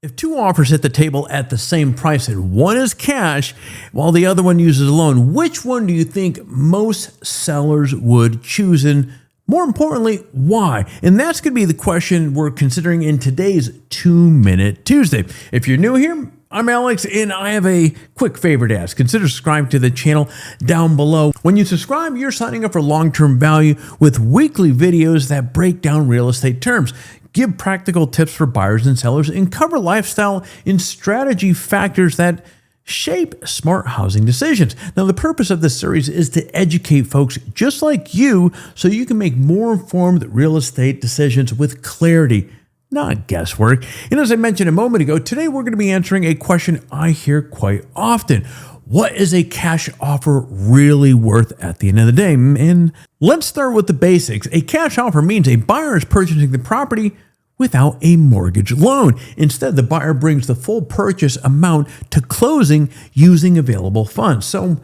If two offers hit the table at the same price and one is cash while the other one uses a loan, which one do you think most sellers would choose? And more importantly, why? And that's going to be the question we're considering in today's 2-Minute Tuesday. If you're new here, I'm Alex, and I have a quick favor to ask. Consider subscribing to the channel down below. When you subscribe, you're signing up for long-term value with weekly videos that break down real estate terms, give practical tips for buyers and sellers, and cover lifestyle and strategy factors that shape smart housing decisions. Now, the purpose of this series is to educate folks just like you so you can make more informed real estate decisions with clarity, not guesswork. And as I mentioned a moment ago, today we're going to be answering a question I hear quite often. What is a cash offer really worth at the end of the day? And let's start with the basics. A cash offer means a buyer is purchasing the property without a mortgage loan. Instead, the buyer brings the full purchase amount to closing using available funds. So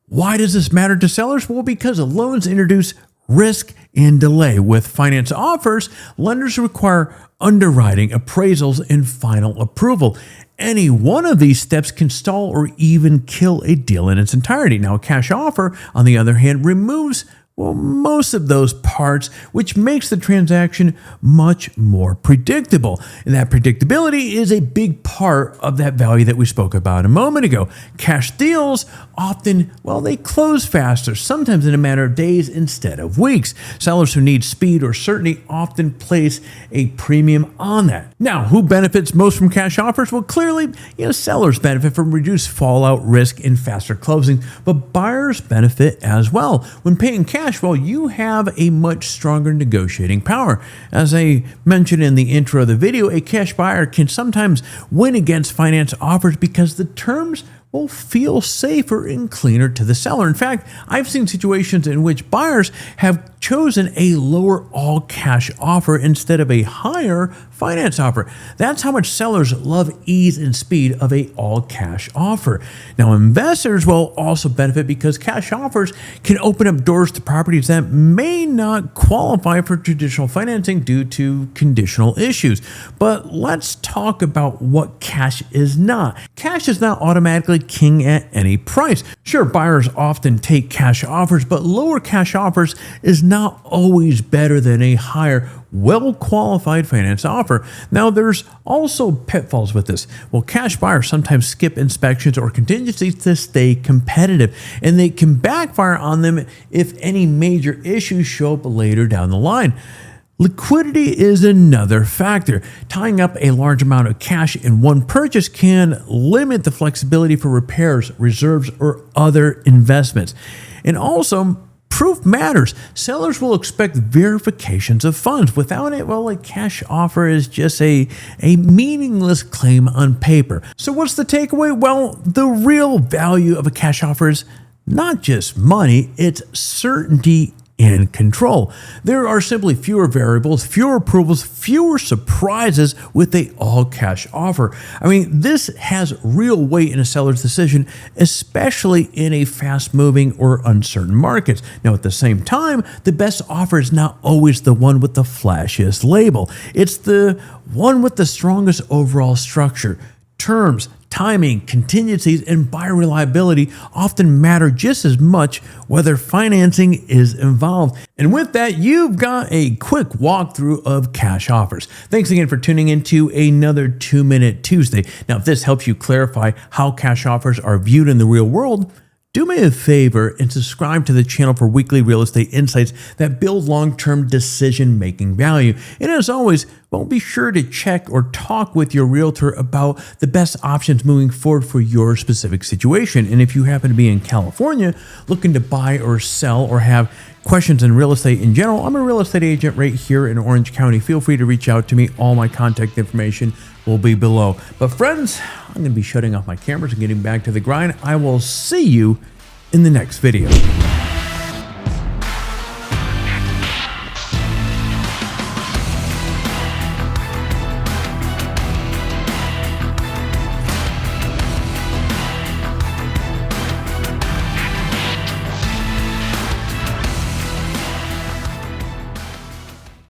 why does this matter to sellers? Well, because loans introduce risk and delay. With finance offers, lenders require underwriting, appraisals, and final approval. Any one of these steps can stall or even kill a deal in its entirety. Now, a cash offer, on the other hand, removes most of those parts, which makes the transaction much more predictable. And that predictability is a big part of that value that we spoke about a moment ago. Cash deals often, they close faster, sometimes in a matter of days instead of weeks. Sellers who need speed or certainty often place a premium on that. Now, who benefits most from cash offers? Well, clearly, sellers benefit from reduced fallout risk and faster closing, but buyers benefit as well. When paying cash, you have a much stronger negotiating power. As I mentioned in the intro of the video, a cash buyer can sometimes win against finance offers because the terms will feel safer and cleaner to the seller. In fact, I've seen situations in which buyers have chosen a lower all-cash offer instead of a higher finance offer. That's how much sellers love ease and speed of a all-cash offer. Now, investors will also benefit because cash offers can open up doors to properties that may not qualify for traditional financing due to conditional issues. But let's talk about what cash is not. Cash is not automatically king at any price. Sure, buyers often take cash offers, but lower cash offers is not always better than a higher, well-qualified finance offer. Now, there's also pitfalls with this. Well, cash buyers sometimes skip inspections or contingencies to stay competitive, and they can backfire on them if any major issues show up later down the line. Liquidity is another factor. Tying up a large amount of cash in one purchase can limit the flexibility for repairs, reserves, or other investments. And also, proof matters. Sellers will expect verifications of funds. Without it, a cash offer is just a meaningless claim on paper. So what's the takeaway? Well, the real value of a cash offer is not just money, it's certainty and control. There are simply fewer variables, fewer approvals, fewer surprises with a all-cash offer. This has real weight in a seller's decision, especially in a fast-moving or uncertain market. Now, at the same time, the best offer is not always the one with the flashiest label. It's the one with the strongest overall structure. Terms, timing, contingencies, and buyer reliability often matter just as much whether financing is involved. And with that, you've got a quick walkthrough of cash offers. Thanks again for tuning into another 2-Minute Tuesday. Now, if this helps you clarify how cash offers are viewed in the real world, do me a favor and subscribe to the channel for weekly real estate insights that build long-term decision-making value. And as always, be sure to check or talk with your realtor about the best options moving forward for your specific situation. And if you happen to be in California looking to buy or sell or have questions in real estate in general, I'm a real estate agent right here in Orange County. Feel free to reach out to me. All my contact information will be below. But friends, I'm going to be shutting off my cameras and getting back to the grind. I will see you in the next video.